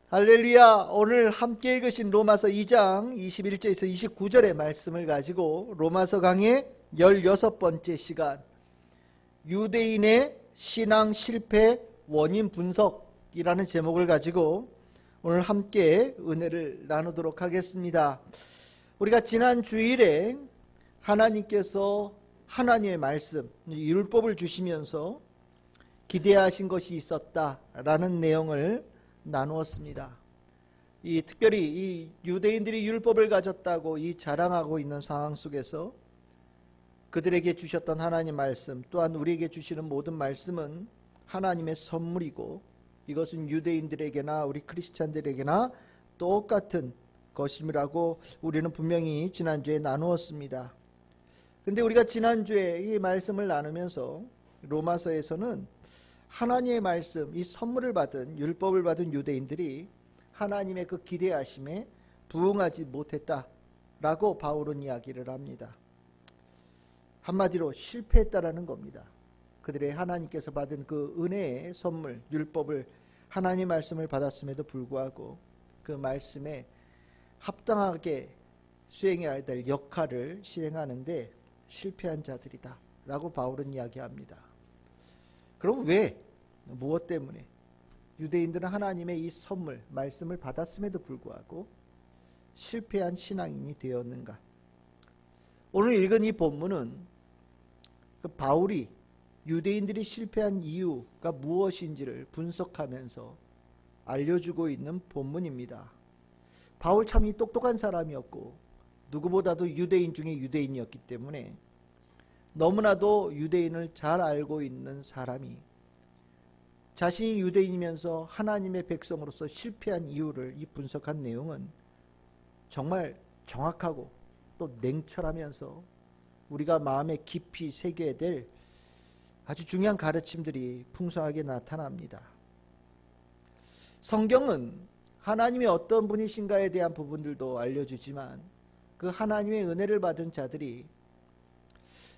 할렐루야. 오늘 함께 읽으신 로마서 2장 21절에서 29절의 말씀을 가지고 로마서 강의 16번째 시간, 유대인의 신앙 실패 원인 분석이라는 제목을 가지고 오늘 함께 은혜를 나누도록 하겠습니다. 우리가 지난 주일에 하나님께서 하나님의 말씀, 율법을 주시면서 기대하신 것이 있었다라는 내용을 나누었습니다. 특별히 이 유대인들이 율법을 가졌다고 자랑하고 있는 상황 속에서 그들에게 주셨던 하나님 말씀, 또한 우리에게 주시는 모든 말씀은 하나님의 선물이고, 이것은 유대인들에게나 우리 크리스찬들에게나 똑같은 것임이라고 우리는 분명히 지난주에 나누었습니다. 근데 우리가 지난주에 이 말씀을 나누면서 로마서에서는 하나님의 말씀, 이 선물을 받은, 율법을 받은 유대인들이 하나님의 그 기대하심에 부응하지 못했다라고 바울은 이야기를 합니다. 한마디로 실패했다라는 겁니다. 그들의 하나님께서 받은 그 은혜의 선물, 율법을, 하나님 말씀을 받았음에도 불구하고 그 말씀에 합당하게 수행해야 될 역할을 시행하는데 실패한 자들이다 라고 바울은 이야기합니다. 그럼 왜? 무엇 때문에? 유대인들은 하나님의 이 선물, 말씀을 받았음에도 불구하고 실패한 신앙인이 되었는가? 오늘 읽은 이 본문은 바울이 유대인들이 실패한 이유가 무엇인지를 분석하면서 알려주고 있는 본문입니다. 바울 참 똑똑한 사람이었고 누구보다도 유대인 중에 유대인이었기 때문에 너무나도 유대인을 잘 알고 있는 사람이 자신이 유대인이면서 하나님의 백성으로서 실패한 이유를 분석한 내용은 정말 정확하고 또 냉철하면서 우리가 마음에 깊이 새겨야 될 아주 중요한 가르침들이 풍성하게 나타납니다. 성경은 하나님이 어떤 분이신가에 대한 부분들도 알려주지만 그 하나님의 은혜를 받은 자들이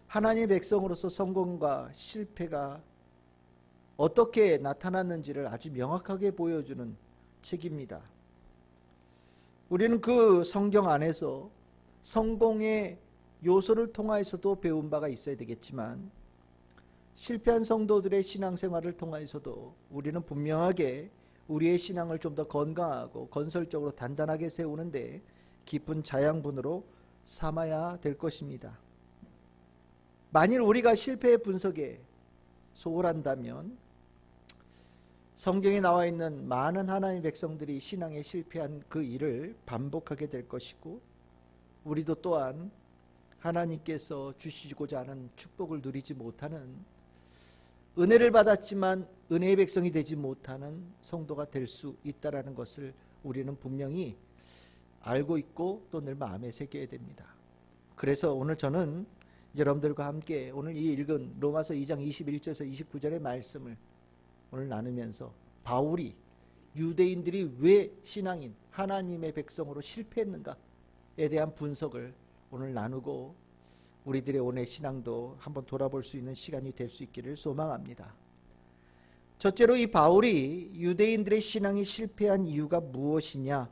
하나님의 백성으로서 성공과 실패가 어떻게 나타났는지를 아주 명확하게 보여주는 책입니다. 우리는 그 성경 안에서 성공의 요소를 통하여서도 배운 바가 있어야 되겠지만 실패한 성도들의 신앙생활을 통하여서도 우리는 분명하게 우리의 신앙을 좀 더 건강하고 건설적으로 단단하게 세우는데 깊은 자양분으로 삼아야 될 것입니다. 만일 우리가 실패의 분석에 소홀한다면 성경에 나와 있는 많은 하나님의 백성들이 신앙에 실패한 그 일을 반복하게 될 것이고, 우리도 또한 하나님께서 주시고자 하는 축복을 누리지 못하는, 은혜를 받았지만 은혜의 백성이 되지 못하는 성도가 될 수 있다는 것을 우리는 분명히 알고 있고 또 늘 마음에 새겨야 됩니다. 그래서 오늘 저는 여러분들과 함께 오늘 이 읽은 로마서 2장 21절에서 29절의 말씀을 오늘 나누면서 바울이 유대인들이 왜 신앙인 하나님의 백성으로 실패했는가에 대한 분석을 오늘 나누고 우리들의 오늘 신앙도 한번 돌아볼 수 있는 시간이 될 수 있기를 소망합니다. 첫째로 이 바울이 유대인들의 신앙이 실패한 이유가 무엇이냐라고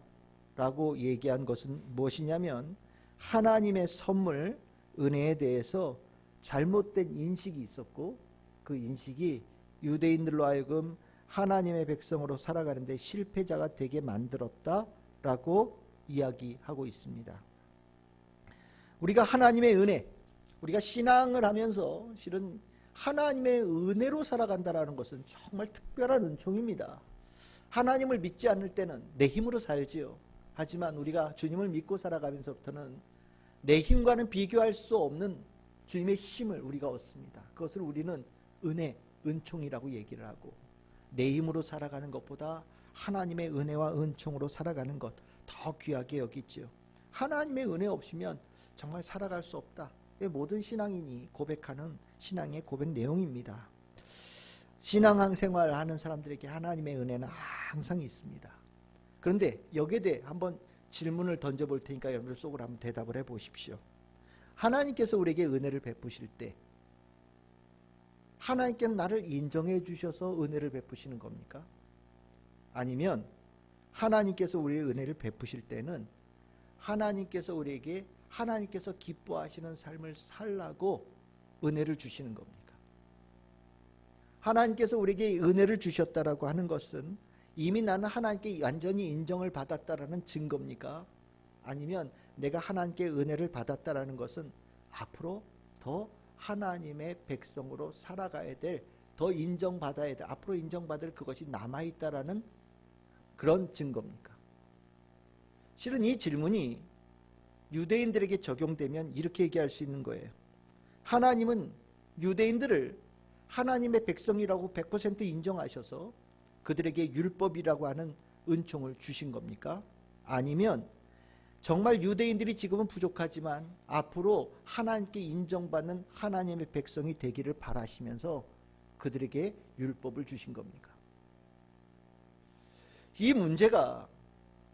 얘기한 것은 무엇이냐면 하나님의 선물, 은혜에 대해서 잘못된 인식이 있었고 그 인식이 유대인들로 하여금 하나님의 백성으로 살아가는데 실패자가 되게 만들었다라고 이야기하고 있습니다. 우리가 하나님의 은혜, 우리가 신앙을 하면서 실은 하나님의 은혜로 살아간다는 것은 정말 특별한 은총입니다. 하나님을 믿지 않을 때는 내 힘으로 살지요. 하지만 우리가 주님을 믿고 살아가면서부터는 내 힘과는 비교할 수 없는 주님의 힘을 우리가 얻습니다. 그것을 우리는 은혜, 은총이라고 얘기를 하고, 내 힘으로 살아가는 것보다 하나님의 은혜와 은총으로 살아가는 것 더 귀하게 여기지요. 하나님의 은혜 없이면 정말 살아갈 수 없다. 모든 신앙인이 고백하는 신앙의 고백 내용입니다. 신앙생활을 하는 사람들에게 하나님의 은혜는 항상 있습니다. 그런데 여기에 대해 한번 질문을 던져볼 테니까 여러분들 속으로 한번 대답을 해보십시오. 하나님께서 우리에게 은혜를 베푸실 때 하나님께는 나를 인정해 주셔서 은혜를 베푸시는 겁니까? 아니면 하나님께서 우리의 은혜를 베푸실 때는 하나님께서 우리에게 하나님께서 기뻐하시는 삶을 살라고 은혜를 주시는 겁니까? 하나님께서 우리에게 은혜를 주셨다라고 하는 것은 이미 나는 하나님께 완전히 인정을 받았다라는 증거입니까? 아니면 내가 하나님께 은혜를 받았다라는 것은 앞으로 더 하나님의 백성으로 살아가야 될, 더 인정받아야 될, 앞으로 인정받을 그것이 남아있다라는 그런 증거입니까? 실은 이 질문이 유대인들에게 적용되면 이렇게 얘기할 수 있는 거예요. 하나님은 유대인들을 하나님의 백성이라고 100% 인정하셔서 그들에게 율법이라고 하는 은총을 주신 겁니까? 아니면 정말 유대인들이 지금은 부족하지만 앞으로 하나님께 인정받는 하나님의 백성이 되기를 바라시면서 그들에게 율법을 주신 겁니까? 이 문제가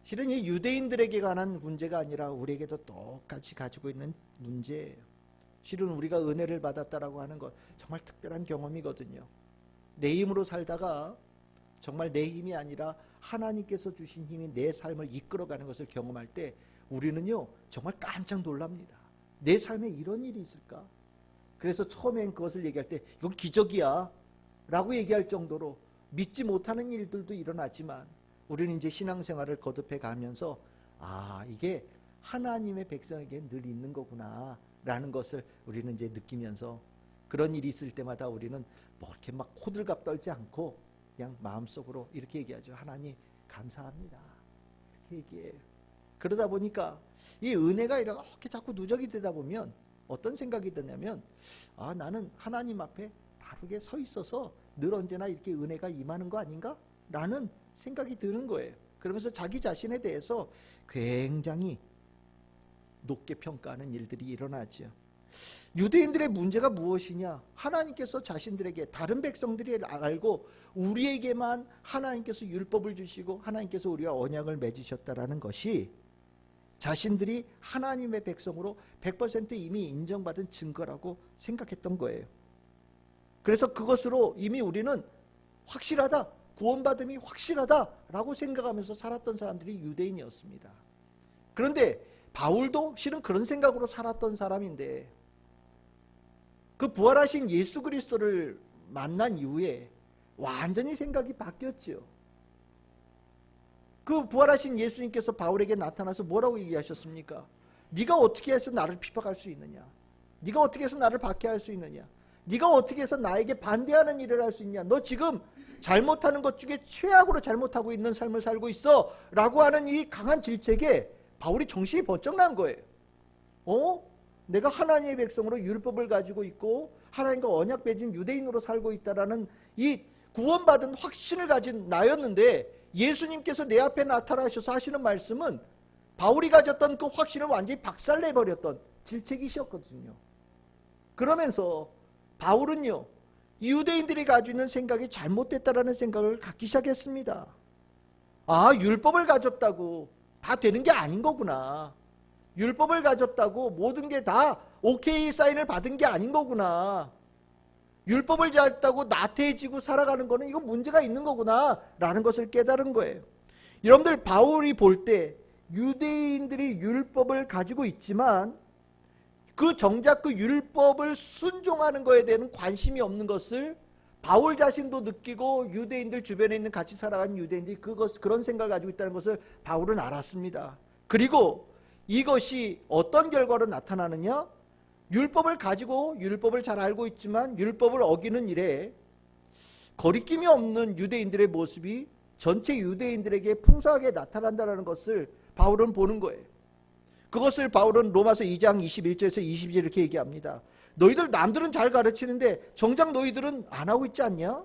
실은 이 유대인들에게 관한 문제가 아니라 우리에게도 똑같이 가지고 있는 문제예요. 실은 우리가 은혜를 받았다라고 하는 것 정말 특별한 경험이거든요. 내 힘으로 살다가 정말 내 힘이 아니라 하나님께서 주신 힘이 내 삶을 이끌어가는 것을 경험할 때 우리는요 정말 깜짝 놀랍니다. 내 삶에 이런 일이 있을까? 그래서 처음엔 그것을 얘기할 때 이건 기적이야 라고 얘기할 정도로 믿지 못하는 일들도 일어났지만 우리는 이제 신앙생활을 거듭해 가면서 이게 하나님의 백성에게 늘 있는 거구나 라는 것을 우리는 이제 느끼면서 그런 일이 있을 때마다 우리는 뭐 이렇게 막 호들갑 떨지 않고 그냥 마음속으로 이렇게 얘기하죠. 하나님 감사합니다. 이렇게 얘기해요. 그러다 보니까 이 은혜가 이렇게 자꾸 누적이 되다 보면 어떤 생각이 드냐면 나는 하나님 앞에 바르게 서 있어서 늘 언제나 이렇게 은혜가 임하는 거 아닌가? 라는 생각이 드는 거예요. 그러면서 자기 자신에 대해서 굉장히 높게 평가하는 일들이 일어나죠. 유대인들의 문제가 무엇이냐? 하나님께서 자신들에게 다른 백성들이 알고 우리에게만 하나님께서 율법을 주시고 하나님께서 우리와 언약을 맺으셨다라는 것이 자신들이 하나님의 백성으로 100% 이미 인정받은 증거라고 생각했던 거예요. 그래서 그것으로 이미 우리는 확실하다, 구원받음이 확실하다라고 생각하면서 살았던 사람들이 유대인이었습니다. 그런데 바울도 실은 그런 생각으로 살았던 사람인데 그 부활하신 예수 그리스도를 만난 이후에 완전히 생각이 바뀌었지요. 그 부활하신 예수님께서 바울에게 나타나서 뭐라고 얘기하셨습니까? 네가 어떻게 해서 나를 핍박할 수 있느냐? 네가 어떻게 해서 나를 박해할 수 있느냐? 네가 어떻게 해서 나에게 반대하는 일을 할 수 있냐? 너 지금 잘못하는 것 중에 최악으로 잘못하고 있는 삶을 살고 있어 라고 하는 이 강한 질책에 바울이 정신이 번쩍 난 거예요. 내가 하나님의 백성으로 율법을 가지고 있고 하나님과 언약 맺은 유대인으로 살고 있다라는 이 구원받은 확신을 가진 나였는데 예수님께서 내 앞에 나타나셔서 하시는 말씀은 바울이 가졌던 그 확신을 완전히 박살내버렸던 질책이셨거든요. 그러면서 바울은요 유대인들이 가지고 있는 생각이 잘못됐다라는 생각을 갖기 시작했습니다. 율법을 가졌다고 다 되는 게 아닌 거구나. 율법을 가졌다고 모든 게 다 오케이 사인을 받은 게 아닌 거구나. 율법을 가졌다고 나태해지고 살아가는 거는 이건 문제가 있는 거구나 라는 것을 깨달은 거예요. 여러분들 바울이 볼 때 유대인들이 율법을 가지고 있지만 정작 그 율법을 순종하는 것에 대한 관심이 없는 것을 바울 자신도 느끼고 유대인들 주변에 있는 같이 살아가는 유대인들이 그런 생각을 가지고 있다는 것을 바울은 알았습니다. 그리고 이것이 어떤 결과로 나타나느냐? 율법을 가지고 율법을 잘 알고 있지만 율법을 어기는 일에 거리낌이 없는 유대인들의 모습이 전체 유대인들에게 풍성하게 나타난다는 것을 바울은 보는 거예요. 그것을 바울은 로마서 2장 21절에서 22절 이렇게 얘기합니다. 너희들 남들은 잘 가르치는데 정작 너희들은 안 하고 있지 않냐?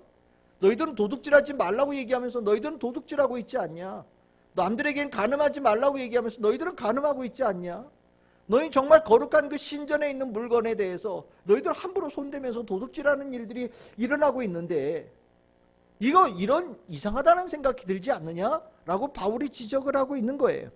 너희들은 도둑질하지 말라고 얘기하면서 너희들은 도둑질하고 있지 않냐? 남들에겐 간음하지 말라고 얘기하면서 너희들은 간음하고 있지 않냐? 너희 정말 거룩한 그 신전에 있는 물건에 대해서 너희들 함부로 손대면서 도둑질하는 일들이 일어나고 있는데 이런 이상하다는 생각이 들지 않느냐라고 바울이 지적을 하고 있는 거예요.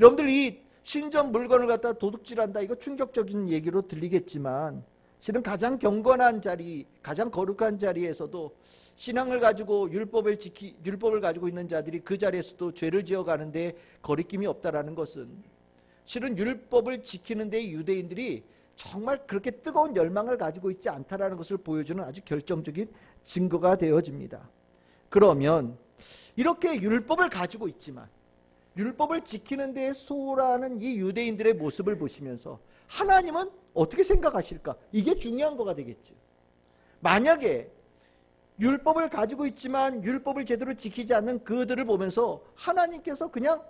여러분들 이 신전 물건을 갖다 도둑질한다 이거 충격적인 얘기로 들리겠지만 실은 가장 경건한 자리, 가장 거룩한 자리에서도 신앙을 가지고 율법을 가지고 있는 자들이 그 자리에서도 죄를 지어가는데 거리낌이 없다라는 것은 실은 율법을 지키는 데 유대인들이 정말 그렇게 뜨거운 열망을 가지고 있지 않다라는 것을 보여주는 아주 결정적인 증거가 되어집니다. 그러면 이렇게 율법을 가지고 있지만 율법을 지키는 데에 소홀하는 이 유대인들의 모습을 보시면서 하나님은 어떻게 생각하실까? 이게 중요한 거가 되겠죠. 만약에 율법을 가지고 있지만 율법을 제대로 지키지 않는 그들을 보면서 하나님께서 그냥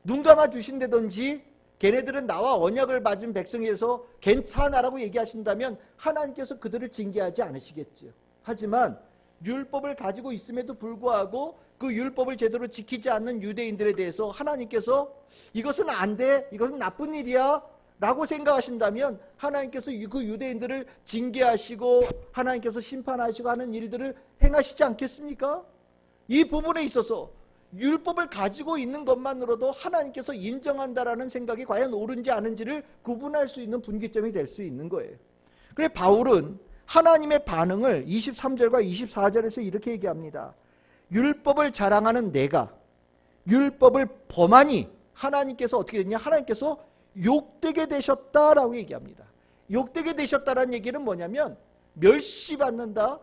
눈 감아 주신다든지 걔네들은 나와 언약을 맺은 백성이어서 괜찮아라고 얘기하신다면 하나님께서 그들을 징계하지 않으시겠죠. 하지만 율법을 가지고 있음에도 불구하고 그 율법을 제대로 지키지 않는 유대인들에 대해서 하나님께서 이것은 안 돼, 이것은 나쁜 일이야 라고 생각하신다면 하나님께서 그 유대인들을 징계하시고 하나님께서 심판하시고 하는 일들을 행하시지 않겠습니까? 이 부분에 있어서 율법을 가지고 있는 것만으로도 하나님께서 인정한다라는 생각이 과연 옳은지 아닌지를 구분할 수 있는 분기점이 될 수 있는 거예요. 그래 바울은 하나님의 반응을 23절과 24절에서 이렇게 얘기합니다. 율법을 자랑하는 내가 율법을 범하니 하나님께서 어떻게 됐냐? 하나님께서 욕되게 되셨다라고 얘기합니다. 욕되게 되셨다라는 얘기는 뭐냐면 멸시받는다,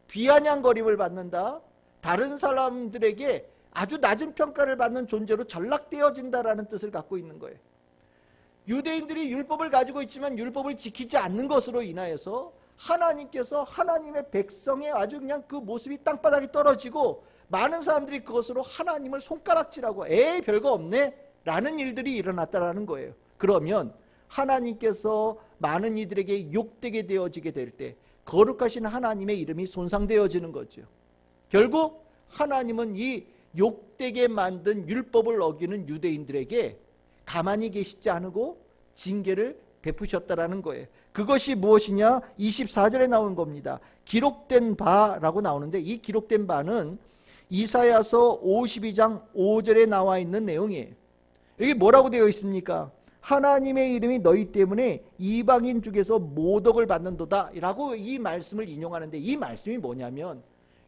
비아냥거림을 받는다, 다른 사람들에게 아주 낮은 평가를 받는 존재로 전락되어진다라는 뜻을 갖고 있는 거예요. 유대인들이 율법을 가지고 있지만 율법을 지키지 않는 것으로 인하여서 하나님께서 하나님의 백성의 아주 그냥 그 모습이 땅바닥에 떨어지고 많은 사람들이 그것으로 하나님을 손가락질하고 에이 별거 없네 라는 일들이 일어났다라는 거예요. 그러면 하나님께서 많은 이들에게 욕되게 되어지게 될 때 거룩하신 하나님의 이름이 손상되어지는 거죠. 결국 하나님은 이 욕되게 만든 율법을 어기는 유대인들에게 가만히 계시지 않고 징계를 베푸셨다라는 거예요. 그것이 무엇이냐? 24절에 나온 겁니다. 기록된 바라고 나오는데 이 기록된 바는 이사야서 52장 5절에 나와 있는 내용이에요. 여기 뭐라고 되어 있습니까? 하나님의 이름이 너희 때문에 이방인 중에서 모독을 받는도다 라고 이 말씀을 인용하는데 이 말씀이 뭐냐면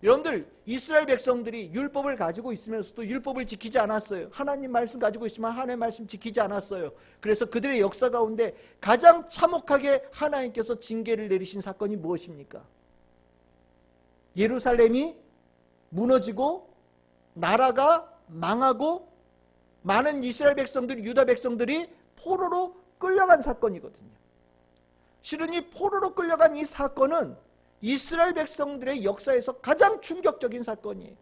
여러분들 이스라엘 백성들이 율법을 가지고 있으면서도 율법을 지키지 않았어요. 하나님 말씀 가지고 있지만 하나님 말씀 지키지 않았어요. 그래서 그들의 역사 가운데 가장 참혹하게 하나님께서 징계를 내리신 사건이 무엇입니까? 예루살렘이 무너지고 나라가 망하고 많은 이스라엘 백성들이 유다 백성들이 포로로 끌려간 사건이거든요. 실은 이 포로로 끌려간 이 사건은 이스라엘 백성들의 역사에서 가장 충격적인 사건이에요.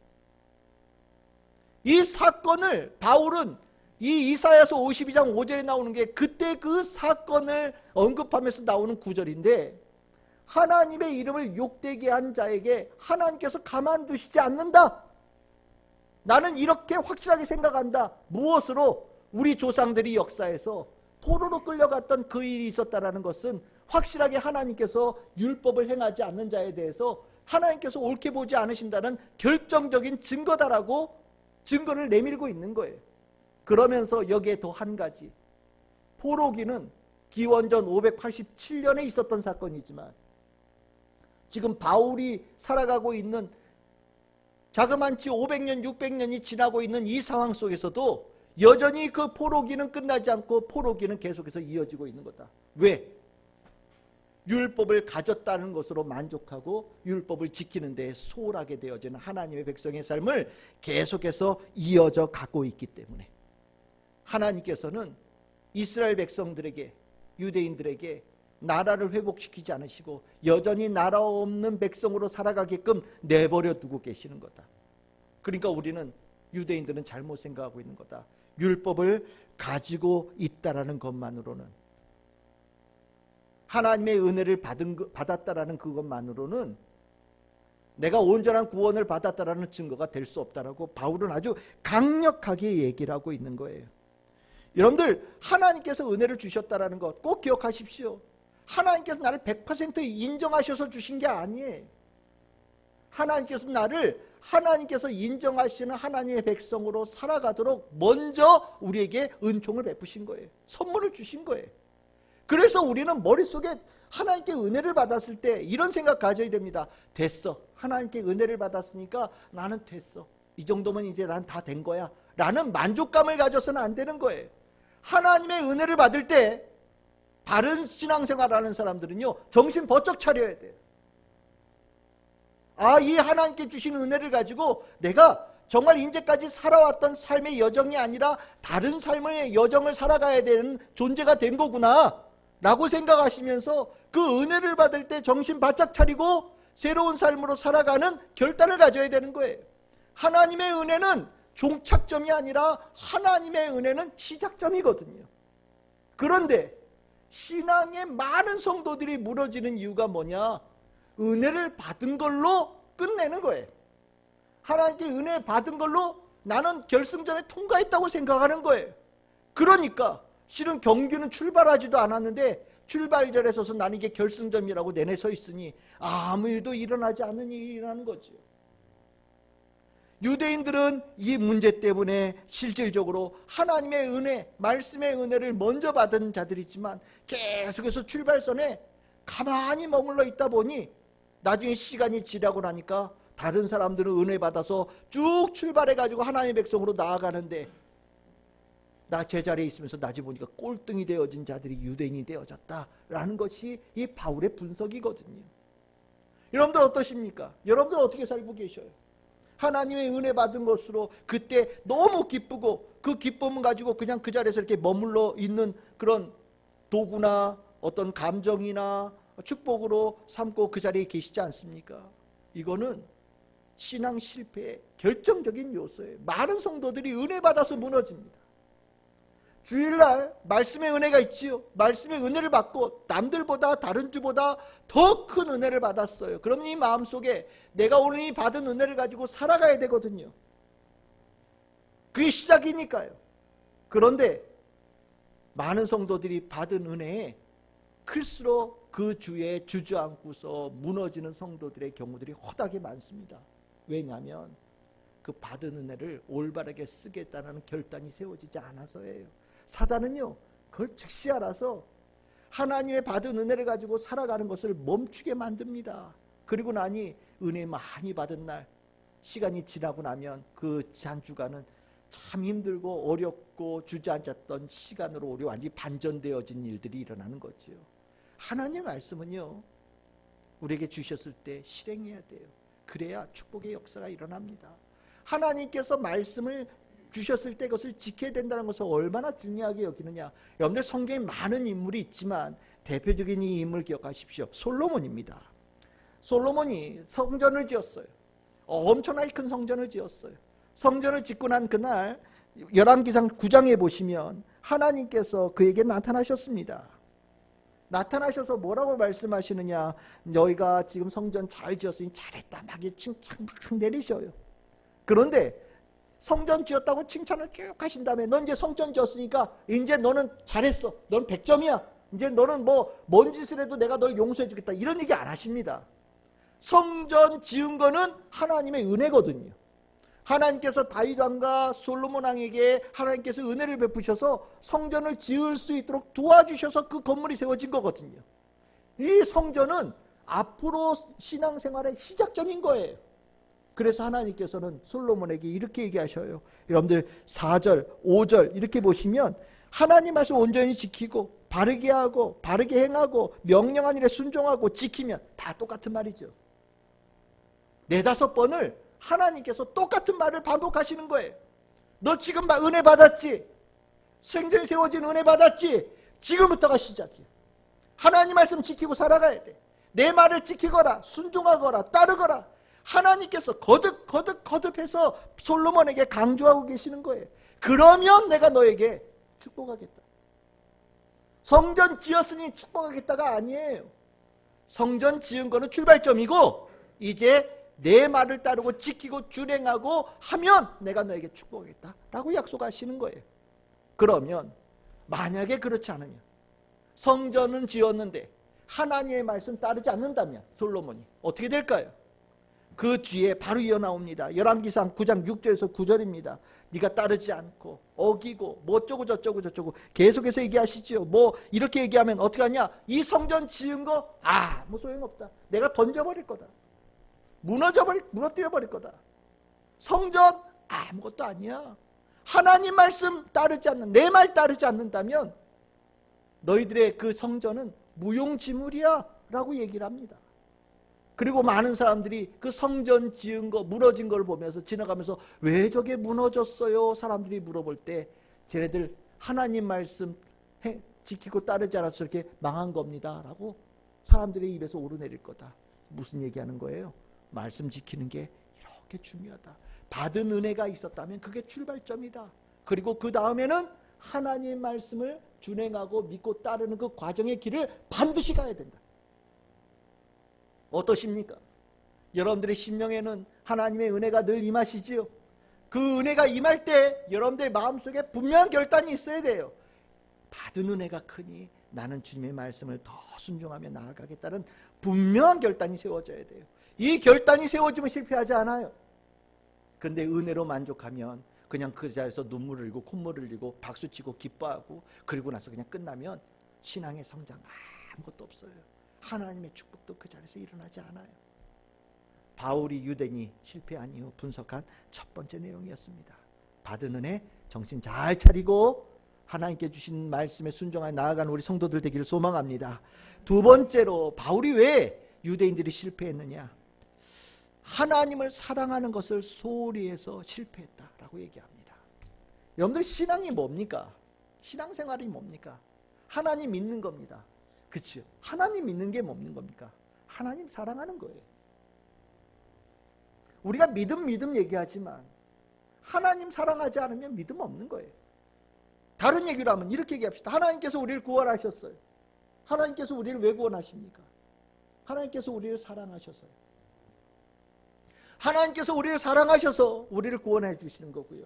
이 사건을 바울은 이 이사야서 52장 5절에 나오는 게 그때 그 사건을 언급하면서 나오는 구절인데 하나님의 이름을 욕되게 한 자에게 하나님께서 가만두시지 않는다. 나는 이렇게 확실하게 생각한다. 무엇으로? 우리 조상들이 역사에서 포로로 끌려갔던 그 일이 있었다라는 것은 확실하게 하나님께서 율법을 행하지 않는 자에 대해서 하나님께서 옳게 보지 않으신다는 결정적인 증거다라고 증거를 내밀고 있는 거예요. 그러면서 여기에 더 한 가지, 포로기는 기원전 587년에 있었던 사건이지만 지금 바울이 살아가고 있는 자그만치 500년, 600년이 지나고 있는 이 상황 속에서도 여전히 그 포로기는 끝나지 않고 포로기는 계속해서 이어지고 있는 거다. 왜? 율법을 가졌다는 것으로 만족하고 율법을 지키는 데 소홀하게 되어지는 하나님의 백성의 삶을 계속해서 이어져 가고 있기 때문에 하나님께서는 이스라엘 백성들에게, 유대인들에게 나라를 회복시키지 않으시고 여전히 나라 없는 백성으로 살아가게끔 내버려 두고 계시는 거다. 그러니까 우리는, 유대인들은 잘못 생각하고 있는 거다. 율법을 가지고 있다라는 것만으로는, 하나님의 은혜를 받았다라는 그것만으로는 내가 온전한 구원을 받았다라는 증거가 될 수 없다라고 바울은 아주 강력하게 얘기를 하고 있는 거예요. 여러분들, 하나님께서 은혜를 주셨다라는 것 꼭 기억하십시오. 하나님께서 나를 100% 인정하셔서 주신 게 아니에요. 하나님께서 나를 하나님께서 인정하시는 하나님의 백성으로 살아가도록 먼저 우리에게 은총을 베푸신 거예요. 선물을 주신 거예요. 그래서 우리는 머릿속에 하나님께 은혜를 받았을 때 이런 생각 가져야 됩니다. 됐어. 하나님께 은혜를 받았으니까 나는 됐어. 이 정도면 이제 난 다 된 거야. 라는 만족감을 가져서는 안 되는 거예요. 하나님의 은혜를 받을 때 바른 신앙생활하는 사람들은요, 정신 번쩍 차려야 돼요. 아, 이 하나님께 주신 은혜를 가지고 내가 정말 이제까지 살아왔던 삶의 여정이 아니라 다른 삶의 여정을 살아가야 되는 존재가 된 거구나 라고 생각하시면서 그 은혜를 받을 때 정신 바짝 차리고 새로운 삶으로 살아가는 결단을 가져야 되는 거예요. 하나님의 은혜는 종착점이 아니라 하나님의 은혜는 시작점이거든요. 그런데 신앙의 많은 성도들이 무너지는 이유가 뭐냐? 은혜를 받은 걸로 끝내는 거예요. 하나님께 은혜 받은 걸로 나는 결승점에 통과했다고 생각하는 거예요. 그러니까 실은 경기는 출발하지도 않았는데 출발절에 서서 나는 이게 결승점이라고 내내 서 있으니 아무 일도 일어나지 않는 일이라는 거죠. 유대인들은 이 문제 때문에 실질적으로 하나님의 은혜, 말씀의 은혜를 먼저 받은 자들이지만 계속해서 출발선에 가만히 머물러 있다 보니 나중에 시간이 지나고 나니까 다른 사람들은 은혜 받아서 쭉 출발해가지고 하나님의 백성으로 나아가는데 나 제자리에 있으면서 낮에 보니까 꼴등이 되어진 자들이 유대인이 되어졌다라는 것이 이 바울의 분석이거든요. 여러분들 어떠십니까? 여러분들 어떻게 살고 계셔요? 하나님의 은혜 받은 것으로 그때 너무 기쁘고 그 기쁨을 가지고 그냥 그 자리에서 이렇게 머물러 있는 그런 도구나 어떤 감정이나 축복으로 삼고 그 자리에 계시지 않습니까? 이거는 신앙 실패의 결정적인 요소예요. 많은 성도들이 은혜 받아서 무너집니다. 주일날 말씀의 은혜가 있지요. 말씀의 은혜를 받고 남들보다 다른 주보다 더 큰 은혜를 받았어요. 그럼 이 마음속에 내가 오늘 이 받은 은혜를 가지고 살아가야 되거든요. 그게 시작이니까요. 그런데 많은 성도들이 받은 은혜에 클수록 그 주에 주저앉고서 무너지는 성도들의 경우들이 허다하게 많습니다. 왜냐하면 그 받은 은혜를 올바르게 쓰겠다는 결단이 세워지지 않아서예요. 사단은요, 그걸 즉시 알아서 하나님의 받은 은혜를 가지고 살아가는 것을 멈추게 만듭니다. 그리고 나니 은혜 많이 받은 날, 시간이 지나고 나면 그 한 주간은 참 힘들고 어렵고 주저앉았던 시간으로 우리 완전히 반전되어진 일들이 일어나는 거죠. 하나님의 말씀은요, 우리에게 주셨을 때 실행해야 돼요. 그래야 축복의 역사가 일어납니다. 하나님께서 말씀을 주셨을 때 그것을 지켜야 된다는 것을 얼마나 중요하게 여기느냐. 여러분들 성경에 많은 인물이 있지만 대표적인 이 인물 기억하십시오. 솔로몬입니다. 솔로몬이 성전을 지었어요. 엄청나게 큰 성전을 지었어요. 성전을 짓고 난 그날 열왕기상 9장에 보시면 하나님께서 그에게 나타나셨습니다. 나타나셔서 뭐라고 말씀하시느냐. 너희가 지금 성전 잘 지었으니 잘했다. 막 칭찬 막 내리셔요. 그런데 성전 지었다고 칭찬을 쭉 하신 다음에 넌 이제 성전 지었으니까 이제 너는 잘했어. 넌 100점이야. 이제 너는 뭔 짓을 해도 내가 널 용서해 주겠다. 이런 얘기 안 하십니다. 성전 지은 거는 하나님의 은혜거든요. 하나님께서 다윗 왕과 솔로몬 왕에게 하나님께서 은혜를 베푸셔서 성전을 지을 수 있도록 도와주셔서 그 건물이 세워진 거거든요. 이 성전은 앞으로 신앙생활의 시작점인 거예요. 그래서 하나님께서는 솔로몬에게 이렇게 얘기하셔요. 여러분들 4절, 5절 이렇게 보시면 하나님 말씀 온전히 지키고 바르게 하고 바르게 행하고 명령한 일에 순종하고 지키면 다 똑같은 말이죠. 4-5번을 하나님께서 똑같은 말을 반복하시는 거예요. 너 지금 은혜 받았지? 생전에 세워진 은혜 받았지? 지금부터가 시작이야. 하나님 말씀 지키고 살아가야 돼. 내 말을 지키거라, 순종하거라, 따르거라. 하나님께서 거듭해서 솔로몬에게 강조하고 계시는 거예요. 그러면 내가 너에게 축복하겠다. 성전 지었으니 축복하겠다가 아니에요. 성전 지은 거는 출발점이고 이제 내 말을 따르고 지키고 준행하고 하면 내가 너에게 축복하겠다 라고 약속하시는 거예요. 그러면 만약에 그렇지 않으면 성전은 지었는데 하나님의 말씀 따르지 않는다면 솔로몬이 어떻게 될까요? 그 뒤에 바로 이어 나옵니다. 열왕기상 9장 6절에서 9절입니다. 네가 따르지 않고 어기고 뭐 어쩌고 저쩌고 계속해서 얘기하시지요. 뭐 이렇게 얘기하면 어떻게 하냐? 이 성전 지은 거 아무 소용없다. 내가 던져버릴 거다. 무너뜨려 버릴 거다. 성전 아무것도 아니야. 하나님 말씀 따르지 않는, 내 말 따르지 않는다면 너희들의 그 성전은 무용지물이야 라고 얘기를 합니다. 그리고 많은 사람들이 그 성전 지은 거 무너진 걸 보면서 지나가면서 왜 저게 무너졌어요? 사람들이 물어볼 때 쟤네들 하나님 말씀 지키고 따르지 않아서 저렇게 망한 겁니다 라고 사람들의 입에서 오르내릴 거다. 무슨 얘기하는 거예요? 말씀 지키는 게 이렇게 중요하다. 받은 은혜가 있었다면 그게 출발점이다. 그리고 그 다음에는 하나님 말씀을 준행하고 믿고 따르는 그 과정의 길을 반드시 가야 된다. 어떠십니까? 여러분들의 심령에는 하나님의 은혜가 늘 임하시지요. 그 은혜가 임할 때 여러분들 마음속에 분명한 결단이 있어야 돼요. 받은 은혜가 크니 나는 주님의 말씀을 더 순종하며 나아가겠다는 분명한 결단이 세워져야 돼요. 이 결단이 세워지면 실패하지 않아요. 그런데 은혜로 만족하면 그냥 그 자리에서 눈물을 흘리고 콧물을 흘리고 박수치고 기뻐하고 그리고 나서 그냥 끝나면 신앙의 성장 아무것도 없어요. 하나님의 축복도 그 자리에서 일어나지 않아요. 바울이 유대인이 실패한 이후 분석한 첫 번째 내용이었습니다. 받은 은혜 정신 잘 차리고 하나님께 주신 말씀에 순종하여 나아가는 우리 성도들 되기를 소망합니다. 두 번째로 바울이 왜 유대인들이 실패했느냐? 하나님을 사랑하는 것을 소홀히 해서 실패했다라고 얘기합니다. 여러분들 신앙이 뭡니까? 신앙생활이 뭡니까? 하나님 믿는 겁니다. 그렇죠? 하나님 믿는 게 뭐는 겁니까? 하나님 사랑하는 거예요. 우리가 믿음 얘기하지만 하나님 사랑하지 않으면 믿음 없는 거예요. 다른 얘기로 하면 이렇게 얘기합시다. 하나님께서 우리를 구원하셨어요. 하나님께서 우리를 왜 구원하십니까? 하나님께서 우리를 사랑하셔서요. 하나님께서 우리를 사랑하셔서 우리를 구원해 주시는 거고요.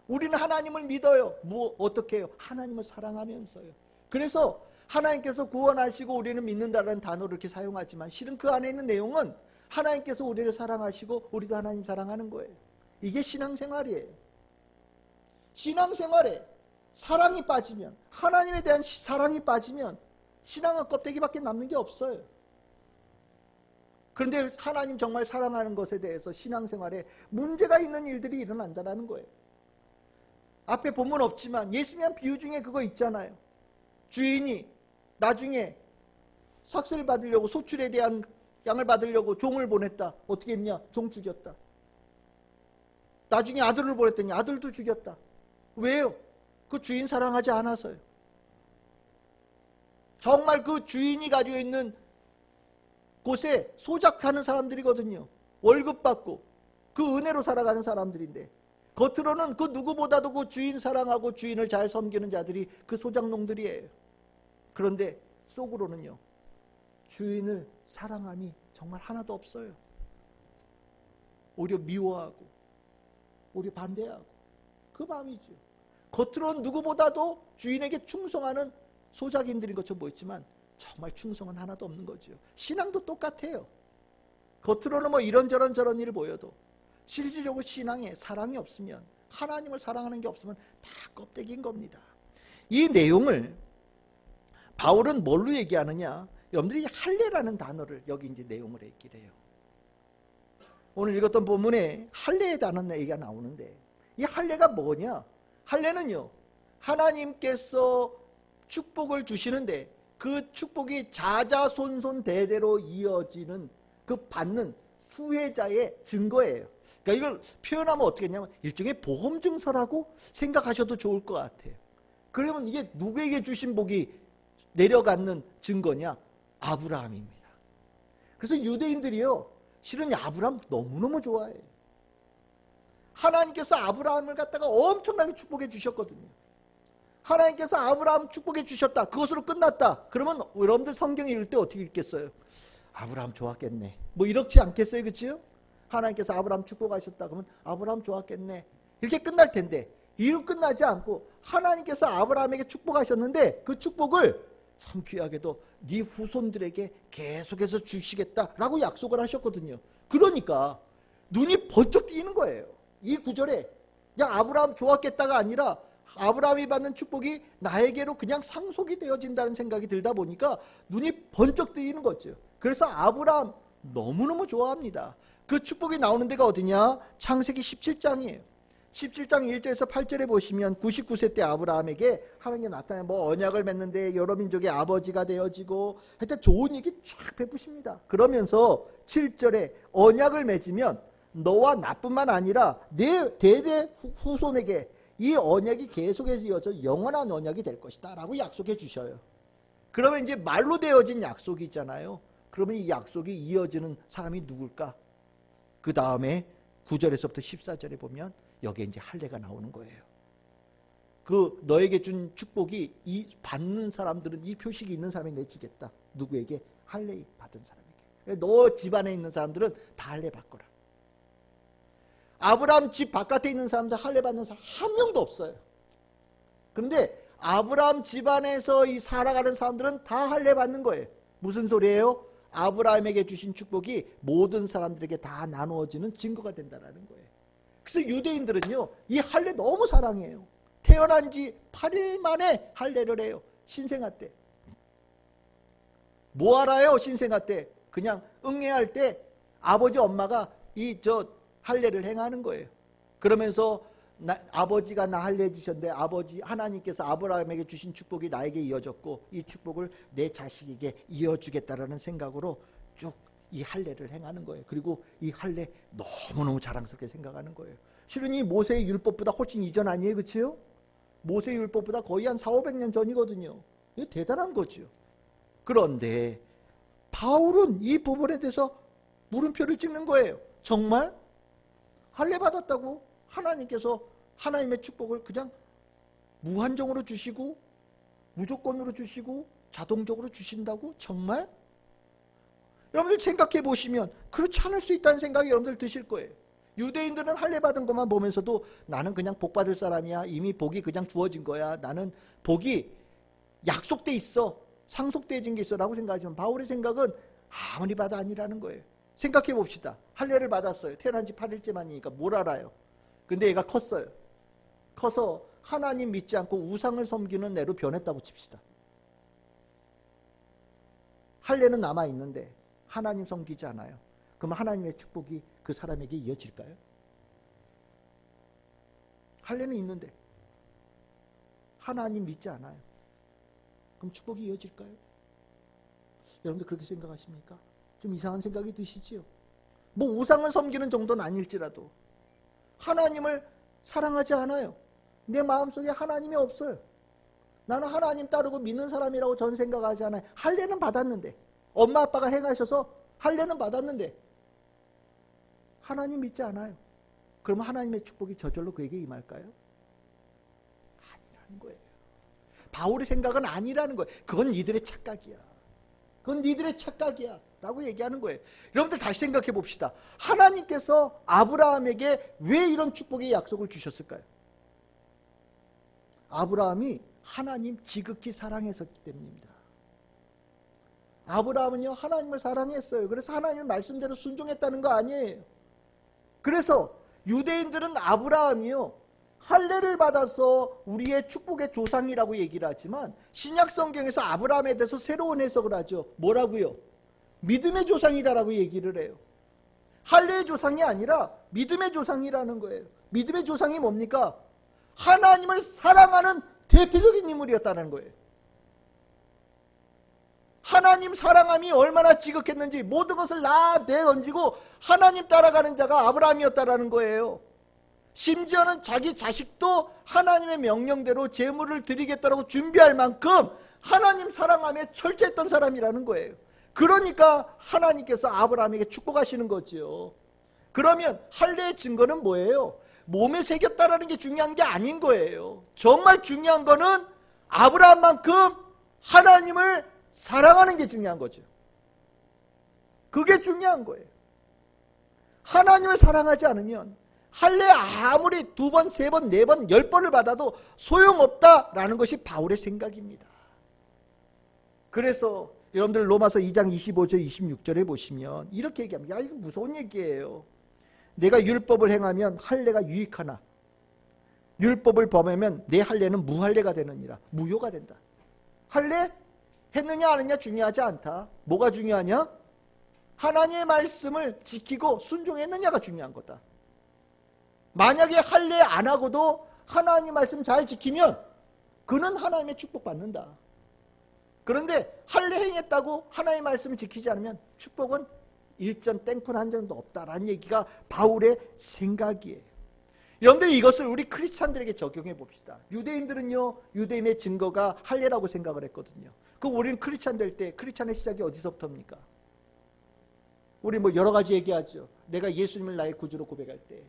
우리는 하나님을 믿어요. 어떻게 해요? 하나님을 사랑하면서요. 그래서 하나님께서 구원하시고 우리는 믿는다는 단어를 이렇게 사용하지만 실은 그 안에 있는 내용은 하나님께서 우리를 사랑하시고 우리도 하나님 사랑하는 거예요. 이게 신앙생활이에요. 신앙생활에 사랑이 빠지면, 하나님에 대한 사랑이 빠지면 신앙은 껍데기밖에 남는 게 없어요. 그런데 하나님 정말 사랑하는 것에 대해서 신앙생활에 문제가 있는 일들이 일어난다는 거예요. 앞에 본문 없지만 예수님 비유 중에 그거 있잖아요. 주인이 나중에 삭슬을 받으려고, 소출에 대한 양을 받으려고 종을 보냈다. 어떻게 했냐? 종 죽였다. 나중에 아들을 보냈더니 아들도 죽였다. 왜요? 그 주인 사랑하지 않아서요. 정말 그 주인이 가지고 있는 곳에 소작하는 사람들이거든요. 월급 받고 그 은혜로 살아가는 사람들인데 겉으로는 그 누구보다도 그 주인 사랑하고 주인을 잘 섬기는 자들이 그 소작농들이에요. 그런데 속으로는요, 주인을 사랑함이 정말 하나도 없어요. 오히려 미워하고 오히려 반대하고 그 마음이죠. 겉으로는 누구보다도 주인에게 충성하는 소작인들인 것처럼 보였지만 정말 충성은 하나도 없는 거죠. 신앙도 똑같아요. 겉으로는 뭐 이런저런 저런 일을 보여도 실질적으로 신앙에 사랑이 없으면, 하나님을 사랑하는 게 없으면 다 껍데기인 겁니다. 이 내용을 바울은 뭘로 얘기하느냐? 여러분들이 할례라는 단어를 여기 이제 내용을 얘기를 해요. 오늘 읽었던 본문에 할례의 단어 얘기가 나오는데 이 할례가 뭐냐? 할례는요, 하나님께서 축복을 주시는데 그 축복이 자자손손 대대로 이어지는 그 받는 수혜자의 증거예요. 그러니까 이걸 표현하면 어떻게 했냐면 일종의 보험 증서라고 생각하셔도 좋을 것 같아요. 그러면 이게 누구에게 주신 복이 내려가는 증거냐? 아브라함입니다. 그래서 유대인들이요, 실은 아브라함 너무너무 좋아해요. 하나님께서 아브라함을 갖다가 엄청나게 축복해 주셨거든요. 하나님께서 아브라함 축복해 주셨다. 그것으로 끝났다. 그러면 여러분들 성경 읽을 때 어떻게 읽겠어요? 아브라함 좋았겠네. 뭐 이렇지 않겠어요? 그렇죠? 하나님께서 아브라함 축복하셨다. 그러면 아브라함 좋았겠네. 이렇게 끝날 텐데 이로 끝나지 않고 하나님께서 아브라함에게 축복하셨는데 그 축복을 참 귀하게도 네 후손들에게 계속해서 주시겠다라고 약속을 하셨거든요. 그러니까 눈이 번쩍 뜨이는 거예요. 이 구절에 그냥 아브라함 좋았겠다가 아니라 아브라함이 받는 축복이 나에게로 그냥 상속이 되어진다는 생각이 들다 보니까 눈이 번쩍 뜨이는 거죠. 그래서 아브라함 너무너무 좋아합니다. 그 축복이 나오는 데가 어디냐? 창세기 17장이에요. 17장 1절에서 8절에 보시면 99세 때 아브라함에게 하나님이 나타나 언약을 맺는데 여러 민족의 아버지가 되어지고 하여튼 좋은 얘기 쫙 베푸십니다. 그러면서 7절에 언약을 맺으면 너와 나뿐만 아니라 내 대대 후손에게 이 언약이 계속해서 이어져 영원한 언약이 될 것이다 라고 약속해 주셔요. 그러면 이제 말로 되어진 약속이 있잖아요. 그러면 이 약속이 이어지는 사람이 누굴까? 그 다음에 9절에서부터 14절에 보면 여기에 이제 할례가 나오는 거예요. 그 너에게 준 축복이 이 받는 사람들은 이 표식이 있는 사람이 내주겠다. 누구에게? 할례 받은 사람에게. 너 집안에 있는 사람들은 다 할례 받거라. 아브라함 집 바깥에 있는 사람들 할례 받는 사람 한 명도 없어요. 그런데 아브라함 집안에서 이 살아가는 사람들은 다 할례 받는 거예요. 무슨 소리예요? 아브라함에게 주신 축복이 모든 사람들에게 다 나누어지는 증거가 된다는 거예요. 그래서 유대인들은요 이 할례 너무 사랑해요. 태어난 지 8일 만에 할례를 해요. 신생아 때. 뭐 알아요? 신생아 때 그냥 응애할 때 아버지 엄마가 할례를 행하는 거예요. 그러면서 아버지가 나 할례 주셨는데 아버지 하나님께서 아브라함에게 주신 축복이 나에게 이어졌고 이 축복을 내 자식에게 이어주겠다라는 생각으로 쭉 이 할례를 행하는 거예요. 그리고 이 할례 너무너무 자랑스럽게 생각하는 거예요. 실은 이 모세의 율법보다 훨씬 이전 아니에요, 그렇죠? 모세의 율법보다 거의 한 400~500년 전이거든요. 이거 대단한 거죠. 그런데 바울은 이 부분에 대해서 물음표를 찍는 거예요. 정말 할례 받았다고 하나님께서 하나님의 축복을 그냥 무한정으로 주시고 무조건으로 주시고 자동적으로 주신다고? 정말? 여러분들 생각해 보시면 그렇지 않을 수 있다는 생각이 여러분들 드실 거예요. 유대인들은 할례 받은 것만 보면서도 나는 그냥 복 받을 사람이야. 이미 복이 그냥 주어진 거야. 나는 복이 약속돼 있어. 상속되어진 게 있어 라고 생각하지만 바울의 생각은 아무리 봐도 아니라는 거예요. 생각해 봅시다. 할례를 받았어요. 태어난 지 8일째 만이니까 뭘 알아요. 근데 얘가 컸어요. 커서 하나님 믿지 않고 우상을 섬기는 애로 변했다고 칩시다. 할례는 남아있는데 하나님 섬기지 않아요. 그럼 하나님의 축복이 그 사람에게 이어질까요? 할례는 있는데 하나님 믿지 않아요. 그럼 축복이 이어질까요? 여러분들 그렇게 생각하십니까? 좀 이상한 생각이 드시지요? 뭐 우상을 섬기는 정도는 아닐지라도 하나님을 사랑하지 않아요. 내 마음속에 하나님이 없어요. 나는 하나님 따르고 믿는 사람이라고 전 생각하지 않아요. 할례는 받았는데 엄마 아빠가 행하셔서 할례는 받았는데 하나님 믿지 않아요. 그러면 하나님의 축복이 저절로 그에게 임할까요? 아니라는 거예요. 바울의 생각은 아니라는 거예요. 그건 니들의 착각이야. 그건 니들의 착각이야 라고 얘기하는 거예요. 여러분들 다시 생각해 봅시다. 하나님께서 아브라함에게 왜 이런 축복의 약속을 주셨을까요? 아브라함이 하나님 지극히 사랑했었기 때문입니다. 아브라함은요 하나님을 사랑했어요. 그래서 하나님의 말씀대로 순종했다는 거 아니에요. 그래서 유대인들은 아브라함이요 할례를 받아서 우리의 축복의 조상이라고 얘기를 하지만 신약 성경에서 아브라함에 대해서 새로운 해석을 하죠. 뭐라고요? 믿음의 조상이다라고 얘기를 해요. 할례의 조상이 아니라 믿음의 조상이라는 거예요. 믿음의 조상이 뭡니까? 하나님을 사랑하는 대표적인 인물이었다는 거예요. 하나님 사랑함이 얼마나 지극했는지 모든 것을 내던지고 하나님 따라가는 자가 아브라함이었다라는 거예요. 심지어는 자기 자식도 하나님의 명령대로 제물을 드리겠다라고 준비할 만큼 하나님 사랑함에 철저했던 사람이라는 거예요. 그러니까 하나님께서 아브라함에게 축복하시는 거죠. 그러면 할례의 증거는 뭐예요? 몸에 새겼다라는 게 중요한 게 아닌 거예요. 정말 중요한 거는 아브라함만큼 하나님을 사랑하는 게 중요한 거죠. 그게 중요한 거예요. 하나님을 사랑하지 않으면 할례 아무리 2번, 3번, 4번, 10번을 받아도 소용없다라는 것이 바울의 생각입니다. 그래서 여러분들 로마서 2장 25절 26절에 보시면 이렇게 얘기합니다. 야, 이거 무서운 얘기예요. 내가 율법을 행하면 할례가 유익하나 율법을 범하면 내 할례는 무할례가 되느니라. 무효가 된다. 할례 했느냐 안 했느냐 중요하지 않다. 뭐가 중요하냐? 하나님의 말씀을 지키고 순종했느냐가 중요한 거다. 만약에 할례 안 하고도 하나님 말씀 잘 지키면 그는 하나님의 축복 받는다. 그런데 할례 행했다고 하나님의 말씀을 지키지 않으면 축복은 일전 땡푼 한 점도 없다라는 얘기가 바울의 생각이에요. 여러분들 이것을 우리 크리스찬들에게 적용해 봅시다. 유대인들은요, 유대인의 증거가 할례라고 생각을 했거든요. 그럼 우리는 크리스찬 될 때 크리스찬의 시작이 어디서부터입니까? 우리 뭐 여러 가지 얘기하죠. 내가 예수님을 나의 구주로 고백할 때,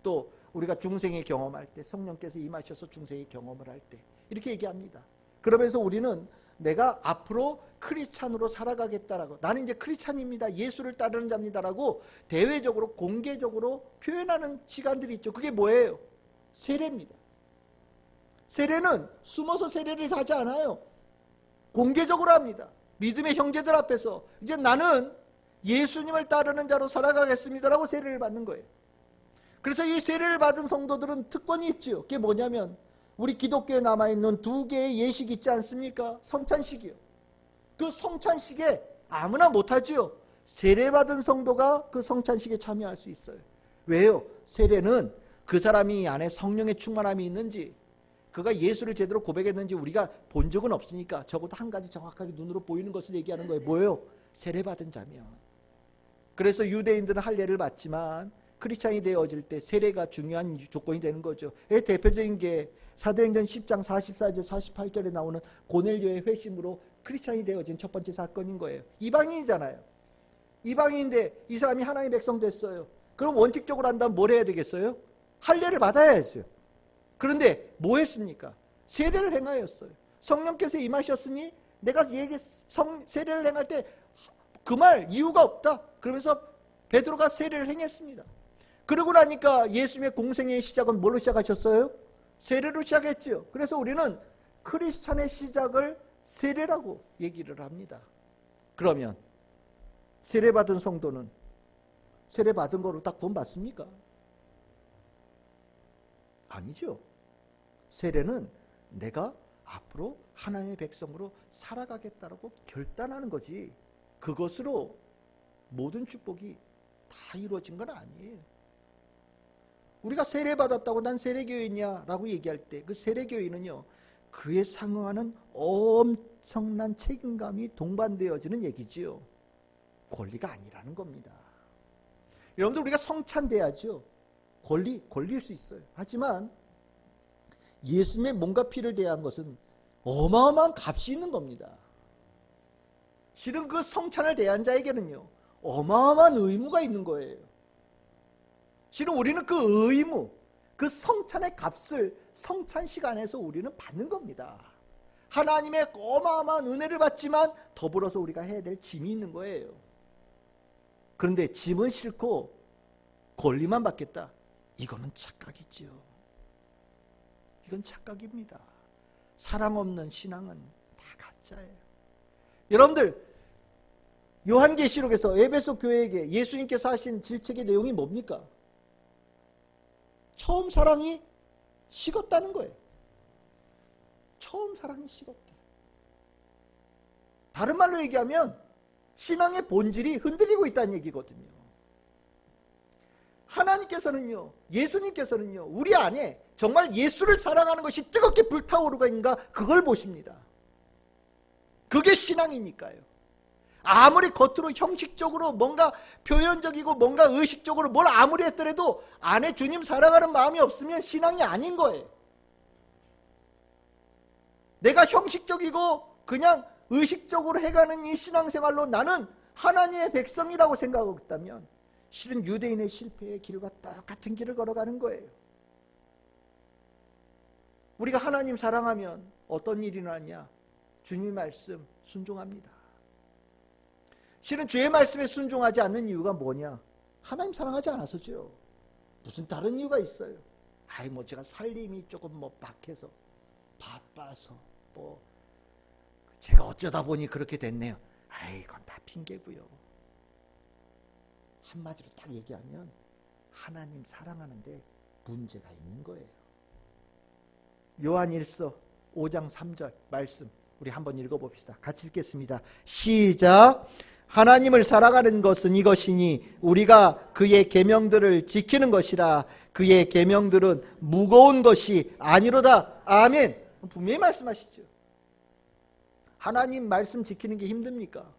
또 우리가 중생의 경험할 때, 성령께서 임하셔서 중생의 경험을 할 때, 이렇게 얘기합니다. 그러면서 우리는 내가 앞으로 크리스찬으로 살아가겠다라고, 나는 이제 크리스찬입니다, 예수를 따르는 자입니다라고 대외적으로 공개적으로 표현하는 시간들이 있죠. 그게 뭐예요? 세례입니다. 세례는 숨어서 세례를 하지 않아요. 공개적으로 합니다. 믿음의 형제들 앞에서 이제 나는 예수님을 따르는 자로 살아가겠습니다라고 세례를 받는 거예요. 그래서 이 세례를 받은 성도들은 특권이 있죠. 그게 뭐냐면 우리 기독교에 남아있는 두 개의 예식이 있지 않습니까? 성찬식이요. 그 성찬식에 아무나 못하지요. 세례받은 성도가 그 성찬식에 참여할 수 있어요. 왜요? 세례는 그 사람이 안에 성령의 충만함이 있는지, 그가 예수를 제대로 고백했는지 우리가 본 적은 없으니까 적어도 한 가지 정확하게 눈으로 보이는 것을 얘기하는 거예요. 뭐예요? 세례받은 자면. 그래서 유대인들은 할례를 받지만 크리스찬이 되어질 때 세례가 중요한 조건이 되는 거죠. 대표적인 게 사도행전 10장 44절 48절에 나오는 고넬료의 회심으로 크리스찬이 되어진 첫 번째 사건인 거예요. 이방인이잖아요. 이방인인데 이 사람이 하나님의 백성 됐어요. 그럼 원칙적으로 한다면 뭘 해야 되겠어요? 할례를 받아야죠. 그런데 뭐 했습니까? 세례를 행하였어요. 성령께서 임하셨으니 내가 세례를 행할 때 금할 이유가 없다. 그러면서 베드로가 세례를 행했습니다. 그러고 나니까 예수님의 공생의 시작은 뭘로 시작하셨어요? 세례로 시작했죠. 그래서 우리는 크리스찬의 시작을 세례라고 얘기를 합니다. 그러면 세례받은 성도는 세례받은 거로 딱 구원받습니까? 아니죠. 세례는 내가 앞으로 하나님의 백성으로 살아가겠다라고 결단하는 거지, 그것으로 모든 축복이 다 이루어진 건 아니에요. 우리가 세례받았다고 난 세례교인이야 라고 얘기할 때 그 세례교인은요, 그에 상응하는 엄청난 책임감이 동반되어지는 얘기지요. 권리가 아니라는 겁니다. 여러분들 우리가 성찬돼야죠. 권리일 수 있어요. 하지만 예수님의 몸과 피를 대한 것은 어마어마한 값이 있는 겁니다. 실은 그 성찬을 대한 자에게는요, 어마어마한 의무가 있는 거예요. 실은 우리는 그 의무, 그 성찬의 값을 성찬 시간에서 우리는 받는 겁니다. 하나님의 어마어마한 은혜를 받지만 더불어서 우리가 해야 될 짐이 있는 거예요. 그런데 짐은 싫고 권리만 받겠다, 이거는 착각이지요. 이건 착각입니다. 사랑 없는 신앙은 다 가짜예요. 여러분들 요한계시록에서 에베소 교회에게 예수님께서 하신 질책의 내용이 뭡니까? 처음 사랑이 식었다는 거예요. 처음 사랑이 식었다. 다른 말로 얘기하면 신앙의 본질이 흔들리고 있다는 얘기거든요. 하나님께서는요, 예수님께서는요, 우리 안에 정말 예수를 사랑하는 것이 뜨겁게 불타오르고 있는가, 그걸 보십니다. 그게 신앙이니까요. 아무리 겉으로 형식적으로 뭔가 표현적이고 뭔가 의식적으로 뭘 아무리 했더라도 안에 주님 사랑하는 마음이 없으면 신앙이 아닌 거예요. 내가 형식적이고 그냥 의식적으로 해가는 이 신앙생활로 나는 하나님의 백성이라고 생각하고 있다면 실은 유대인의 실패의 길과 똑같은 길을 걸어가는 거예요. 우리가 하나님 사랑하면 어떤 일이 나냐? 주님의 말씀 순종합니다. 실은 주의 말씀에 순종하지 않는 이유가 뭐냐? 하나님 사랑하지 않아서죠. 무슨 다른 이유가 있어요? 아이 뭐 제가 살림이 조금 뭐 박해서 바빠서 뭐 제가 어쩌다 보니 그렇게 됐네요. 아이 그건 다 핑계고요. 한마디로 딱 얘기하면 하나님 사랑하는데 문제가 있는 거예요. 요한 1서 5장 3절 말씀 우리 한번 읽어봅시다. 같이 읽겠습니다. 시작. 하나님을 사랑하는 것은 이것이니 우리가 그의 계명들을 지키는 것이라. 그의 계명들은 무거운 것이 아니로다. 아멘. 분명히 말씀하시죠. 하나님 말씀 지키는 게 힘듭니까?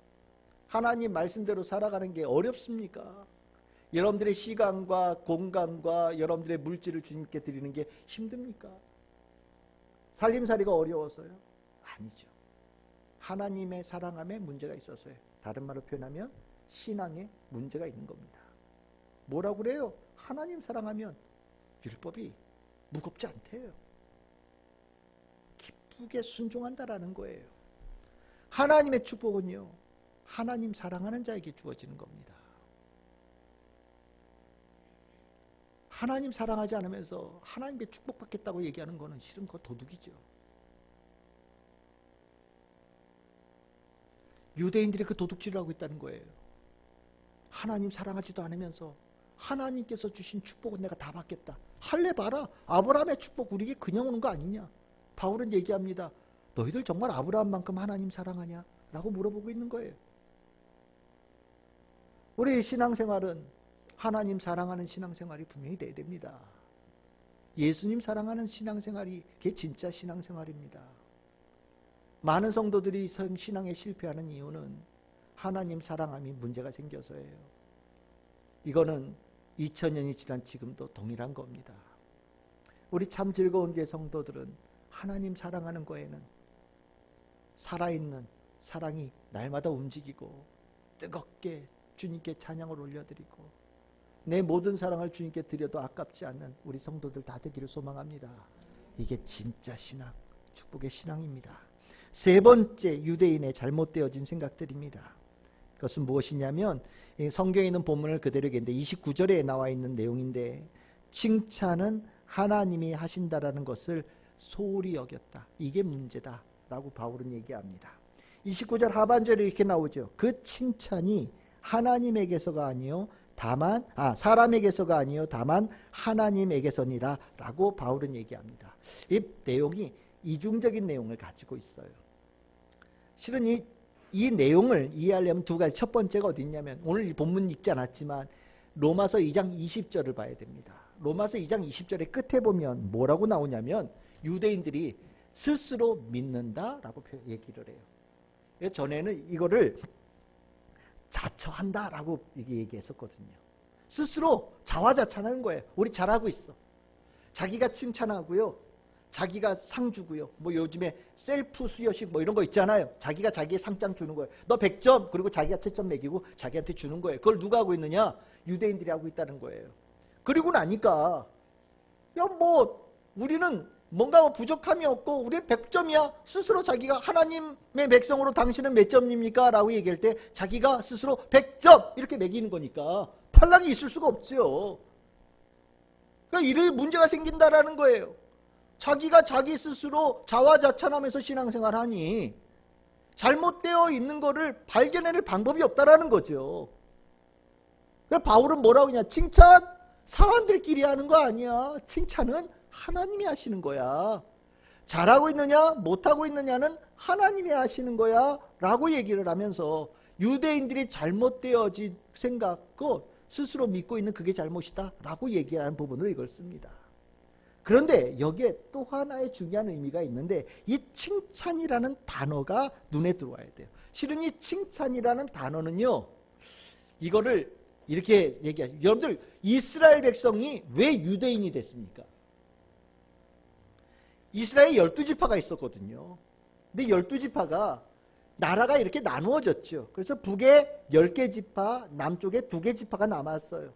하나님 말씀대로 살아가는 게 어렵습니까? 여러분들의 시간과 공간과 여러분들의 물질을 주님께 드리는 게 힘듭니까? 살림살이가 어려워서요? 아니죠. 하나님의 사랑함에 문제가 있어서요. 다른 말로 표현하면 신앙에 문제가 있는 겁니다. 뭐라고 그래요? 하나님 사랑하면 율법이 무겁지 않대요. 기쁘게 순종한다라는 거예요. 하나님의 축복은요, 하나님 사랑하는 자에게 주어지는 겁니다. 하나님 사랑하지 않으면서 하나님께 축복받겠다고 얘기하는 거는 실은 그거 도둑이죠. 유대인들이 그 도둑질을 하고 있다는 거예요. 하나님 사랑하지도 않으면서 하나님께서 주신 축복은 내가 다 받겠다. 할래 봐라. 아브라함의 축복 우리에게 그냥 오는 거 아니냐. 바울은 얘기합니다. 너희들 정말 아브라함만큼 하나님 사랑하냐? 라고 물어보고 있는 거예요. 우리 신앙생활은 하나님 사랑하는 신앙생활이 분명히 돼야 됩니다. 예수님 사랑하는 신앙생활이 그게 진짜 신앙생활입니다. 많은 성도들이 신앙에 실패하는 이유는 하나님 사랑함이 문제가 생겨서예요. 이거는 2000년이 지난 지금도 동일한 겁니다. 우리 참 즐거운 교회 성도들은 하나님 사랑하는 거에는 살아있는 사랑이 날마다 움직이고 뜨겁게 주님께 찬양을 올려드리고 내 모든 사랑을 주님께 드려도 아깝지 않는 우리 성도들 다 되기를 소망합니다. 이게 진짜 신앙, 축복의 신앙입니다. 세 번째, 유대인의 잘못되어진 생각들입니다. 그것은 무엇이냐면 성경에 있는 본문을 그대로 얘기했는데 29절에 나와 있는 내용인데 칭찬은 하나님이 하신다라는 것을 소홀히 여겼다. 이게 문제다라고 바울은 얘기합니다. 29절 하반절에 이렇게 나오죠. 그 칭찬이 하나님에게서가 아니요 다만 사람에게서가 아니요 다만 하나님에게서니라 라고 바울은 얘기합니다. 이 내용이 이중적인 내용을 가지고 있어요. 실은 이 내용을 이해하려면 두 가지. 첫 번째가 어디 있냐면 오늘 이 본문 읽지 않았지만 로마서 2장 20절을 봐야 됩니다. 로마서 2장 20절의 끝에 보면 뭐라고 나오냐면 유대인들이 스스로 믿는다라고 얘기를 해요. 전에는 이거를 자처한다라고 얘기했었거든요. 스스로 자화자찬하는 거예요. 우리 잘하고 있어. 자기가 칭찬하고요. 자기가 상 주고요. 뭐 요즘에 셀프 수여식 뭐 이런 거 있잖아요. 자기가 자기의 상장 주는 거예요. 너 100점 그리고 자기가 채점 매기고 자기한테 주는 거예요. 그걸 누가 하고 있느냐? 유대인들이 하고 있다는 거예요. 그리고 나니까 야 뭐 우리는 뭔가 부족함이 없고 우리 100점이야. 스스로 자기가 하나님의 백성으로 당신은 몇 점입니까? 라고 얘기할 때 자기가 스스로 100점 이렇게 매기는 거니까 탈락이 있을 수가 없죠. 그러니까 이래 문제가 생긴다라는 거예요. 자기가 자기 스스로 자화자찬하면서 신앙생활하니 잘못되어 있는 거를 발견해낼 방법이 없다라는 거죠. 그래서 바울은 뭐라고 하냐? 칭찬 사람들끼리 하는 거 아니야. 칭찬은 하나님이 하시는 거야. 잘하고 있느냐 못하고 있느냐는 하나님이 하시는 거야 라고 얘기를 하면서 유대인들이 잘못되어진 생각, 스스로 믿고 있는 그게 잘못이다 라고 얘기하는 부분으로 이걸 씁니다. 그런데 여기에 또 하나의 중요한 의미가 있는데 이 칭찬이라는 단어가 눈에 들어와야 돼요. 실은 이 칭찬이라는 단어는요, 이거를 이렇게 얘기하죠. 여러분들 이스라엘 백성이 왜 유대인이 됐습니까? 이스라엘에 12지파가 있었거든요. 근데 12지파가 나라가 이렇게 나누어졌죠. 그래서 북에 10개 지파, 남쪽에 2개 지파가 남았어요.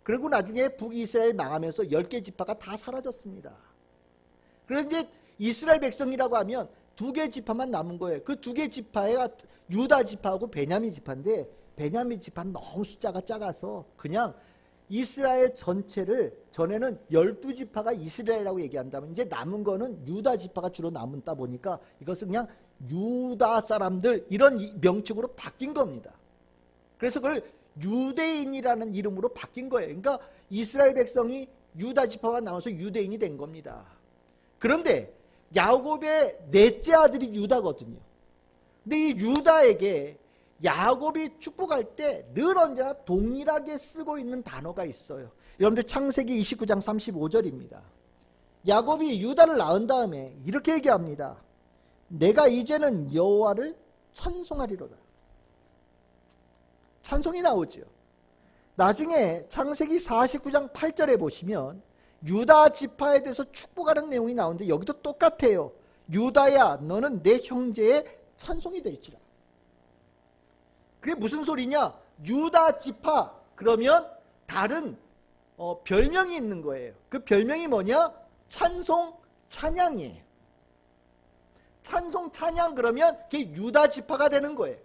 그리고 나중에 북이스라엘 망하면서 10개 지파가 다 사라졌습니다. 그래서 이제 이스라엘 백성이라고 하면 2개 지파만 남은 거예요. 그 2개 지파가 유다 지파하고 베냐민 지파인데 베냐민 지파는 너무 숫자가 작아서 그냥 이스라엘 전체를 전에는 12지파가 이스라엘이라고 얘기한다면 이제 남은 거는 유다 지파가 주로 남다 보니까 이것은 그냥 유다 사람들 이런 명칭으로 바뀐 겁니다. 그래서 그걸 유대인이라는 이름으로 바뀐 거예요. 그러니까 이스라엘 백성이 유다 지파가 나와서 유대인이 된 겁니다. 그런데 야곱의 넷째 아들이 유다거든요. 근데 이 유다에게 야곱이 축복할 때 늘 언제나 동일하게 쓰고 있는 단어가 있어요. 여러분들 창세기 29장 35절입니다. 야곱이 유다를 낳은 다음에 이렇게 얘기합니다. 내가 이제는 여호와를 찬송하리로다. 찬송이 나오죠. 나중에 창세기 49장 8절에 보시면 유다 지파에 대해서 축복하는 내용이 나오는데 여기도 똑같아요. 유다야 너는 내 형제의 찬송이 될지라. 그게 무슨 소리냐? 유다 지파 그러면 다른 별명이 있는 거예요. 그 별명이 뭐냐? 찬송 찬양이에요. 찬송 찬양 그러면 그게 유다 지파가 되는 거예요.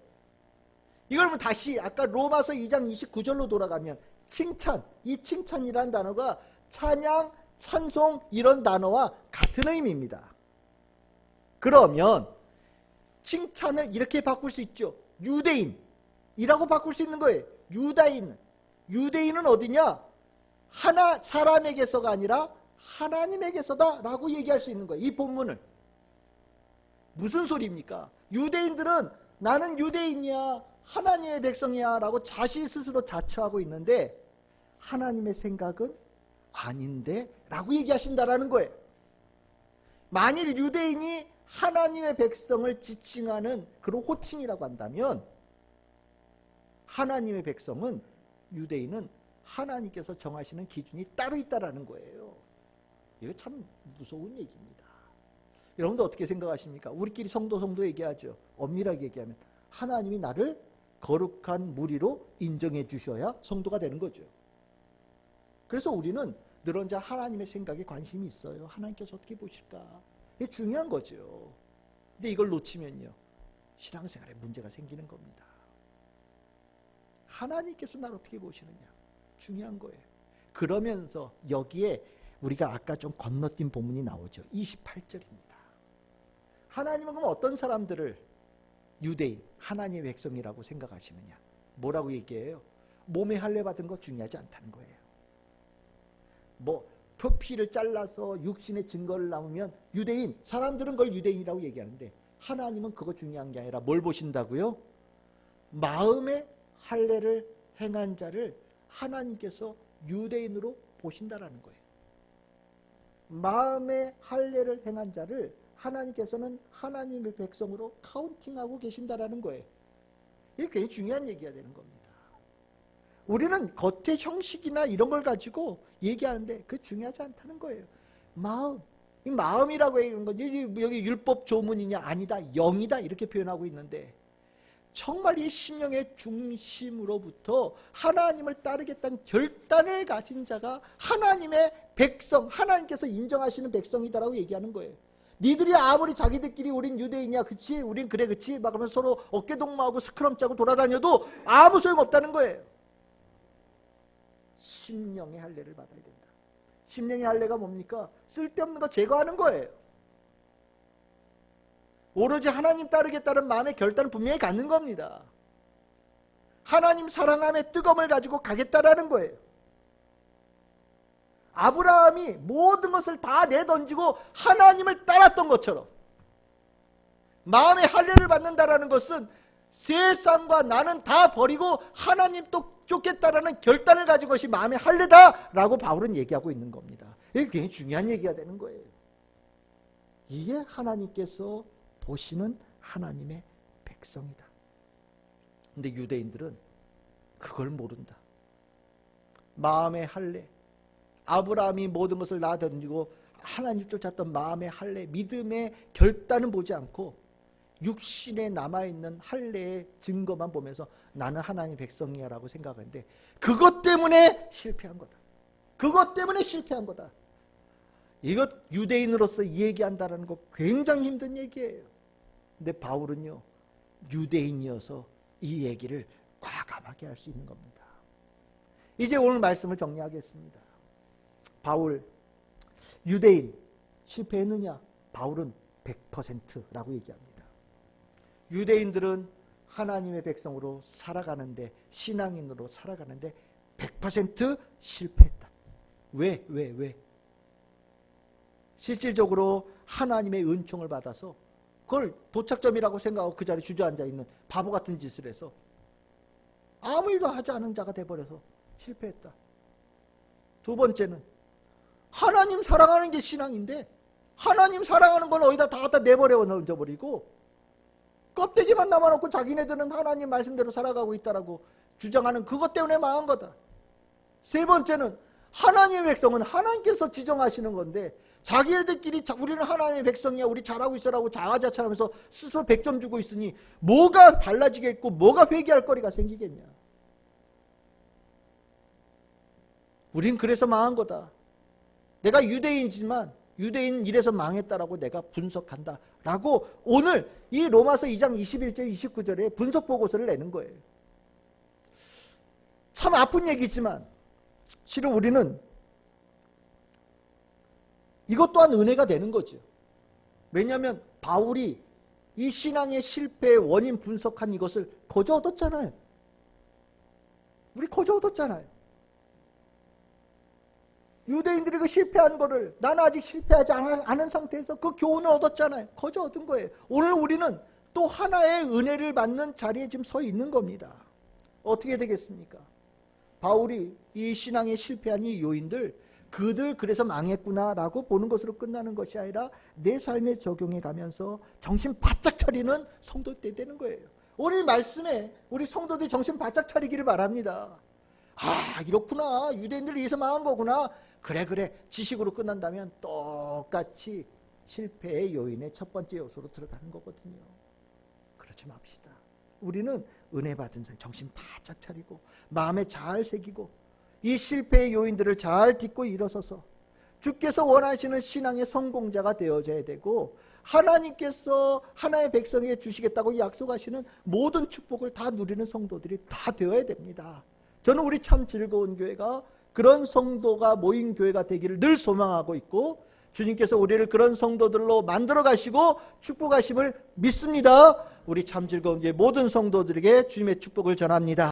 이걸 보면 다시 아까 로마서 2장 29절로 돌아가면 칭찬, 이 칭찬이라는 단어가 찬양, 찬송 이런 단어와 같은 의미입니다. 그러면 칭찬을 이렇게 바꿀 수 있죠. 유대인이라고 바꿀 수 있는 거예요. 유대인은 어디냐? 하나 사람에게서가 아니라 하나님에게서다 라고 얘기할 수 있는 거예요. 이 본문을. 무슨 소리입니까? 유대인들은 나는 유대인이야, 하나님의 백성이야 라고 자신 스스로 자처하고 있는데 하나님의 생각은 아닌데 라고 얘기하신다라는 거예요. 만일 유대인이 하나님의 백성을 지칭하는 그런 호칭이라고 한다면 하나님의 백성은, 유대인은 하나님께서 정하시는 기준이 따로 있다라는 거예요. 이거 참 무서운 얘기입니다. 여러분도 어떻게 생각하십니까? 우리끼리 성도 얘기하죠. 엄밀하게 얘기하면 하나님이 나를 거룩한 무리로 인정해 주셔야 성도가 되는 거죠. 그래서 우리는 늘 언제 하나님의 생각에 관심이 있어요. 하나님께서 어떻게 보실까? 이게 중요한 거죠. 근데 이걸 놓치면요, 신앙생활에 문제가 생기는 겁니다. 하나님께서 나를 어떻게 보시느냐, 중요한 거예요. 그러면서 여기에 우리가 아까 좀 건너뛴 본문이 나오죠. 28절입니다. 하나님은 그럼 어떤 사람들을 유대인, 하나님의 백성이라고 생각하시느냐? 뭐라고 얘기해요? 몸에 할례 받은 거 중요하지 않다는 거예요. 뭐 표피를 잘라서 육신의 증거를 남으면 유대인, 사람들은 그걸 유대인이라고 얘기하는데 하나님은 그거 중요한 게 아니라 뭘 보신다고요? 마음의 할례를 행한 자를 하나님께서 유대인으로 보신다라는 거예요. 마음의 할례를 행한 자를 하나님께서는 하나님의 백성으로 카운팅하고 계신다라는 거예요. 이게 굉장히 중요한 얘기가 되는 겁니다. 우리는 겉의 형식이나 이런 걸 가지고 얘기하는데 그게 중요하지 않다는 거예요. 마음, 이 마음이라고 얘기하는 건 여기 율법 조문이냐? 아니다, 영이다 이렇게 표현하고 있는데 정말 이 심령의 중심으로부터 하나님을 따르겠다는 결단을 가진 자가 하나님의 백성, 하나님께서 인정하시는 백성이다라고 얘기하는 거예요. 니들이 아무리 자기들끼리 우린 유대인이야, 그치? 우린 그래, 그치? 막 그러면 서로 어깨동무하고 스크럼 짜고 돌아다녀도 아무 소용없다는 거예요. 심령의 할례를 받아야 된다. 심령의 할례가 뭡니까? 쓸데없는 거 제거하는 거예요. 오로지 하나님 따르겠다는 마음의 결단을 분명히 갖는 겁니다. 하나님 사랑함의 뜨거움을 가지고 가겠다라는 거예요. 아브라함이 모든 것을 다 내던지고 하나님을 따랐던 것처럼 마음의 할례를 받는다라는 것은 세상과 나는 다 버리고 하나님 또 쫓겠다라는 결단을 가진 것이 마음의 할례다라고 바울은 얘기하고 있는 겁니다. 이게 굉장히 중요한 얘기가 되는 거예요. 이게 하나님께서 보시는 하나님의 백성이다. 근데 유대인들은 그걸 모른다. 마음의 할례, 아브라함이 모든 것을 다 던지고 하나님 쫓았던 마음의 할례, 믿음의 결단은 보지 않고 육신에 남아있는 할례의 증거만 보면서 나는 하나님 백성이야 라고 생각하는데 그것 때문에 실패한 거다. 그것 때문에 실패한 거다. 이것 유대인으로서 이 얘기한다는 거 굉장히 힘든 얘기예요. 근데 바울은요, 유대인이어서 이 얘기를 과감하게 할 수 있는 겁니다. 이제 오늘 말씀을 정리하겠습니다. 바울, 유대인 실패했느냐? 바울은 100%라고 얘기합니다. 유대인들은 하나님의 백성으로 살아가는데, 신앙인으로 살아가는데 100% 실패했다. 왜? 실질적으로 하나님의 은총을 받아서 그걸 도착점이라고 생각하고 그 자리에 주저앉아 있는 바보 같은 짓을 해서 아무 일도 하지 않은 자가 돼버려서 실패했다. 두 번째는 하나님 사랑하는 게 신앙인데 하나님 사랑하는 건 어디다 다 갖다 내버려 던져버리고 껍데기만 남아놓고 자기네들은 하나님 말씀대로 살아가고 있다라고 주장하는 그것 때문에 망한 거다. 세 번째는 하나님의 백성은 하나님께서 지정하시는 건데 자기들끼리 우리는 하나님의 백성이야, 우리 잘하고 있어라고 자화자찬하면서 스스로 100점 주고 있으니 뭐가 달라지겠고 뭐가 회개할 거리가 생기겠냐. 우린 그래서 망한 거다. 내가 유대인이지만 유대인 이래서 망했다라고 내가 분석한다 라고 오늘 이 로마서 2장 21절 29절에 분석 보고서를 내는 거예요. 참 아픈 얘기지만 실은 우리는 이것 또한 은혜가 되는 거죠. 왜냐하면 바울이 이 신앙의 실패의 원인 분석한 이것을 거저 얻었잖아요. 우리 거저 얻었잖아요. 유대인들이 그 실패한 거를 나는 아직 실패하지 않은 상태에서 그 교훈을 얻었잖아요. 거저 얻은 거예요. 오늘 우리는 또 하나의 은혜를 받는 자리에 지금 서 있는 겁니다. 어떻게 되겠습니까? 바울이 이 신앙에 실패한 이 요인들 그들 그래서 망했구나라고 보는 것으로 끝나는 것이 아니라 내 삶에 적용해 가면서 정신 바짝 차리는 성도 때 되는 거예요. 오늘 말씀에 우리 성도들이 정신 바짝 차리기를 바랍니다. 아, 이렇구나. 유대인들을 위해서 망한 거구나. 그래. 지식으로 끝난다면 똑같이 실패의 요인의 첫 번째 요소로 들어가는 거거든요. 그러지 맙시다. 우리는 은혜 받은 사람 정신 바짝 차리고 마음에 잘 새기고 이 실패의 요인들을 잘 딛고 일어서서 주께서 원하시는 신앙의 성공자가 되어져야 되고 하나님께서 하나의 백성에게 주시겠다고 약속하시는 모든 축복을 다 누리는 성도들이 다 되어야 됩니다. 저는 우리 참 즐거운 교회가 그런 성도가 모인 교회가 되기를 늘 소망하고 있고 주님께서 우리를 그런 성도들로 만들어 가시고 축복하심을 믿습니다. 우리 참 즐거운 교회 모든 성도들에게 주님의 축복을 전합니다.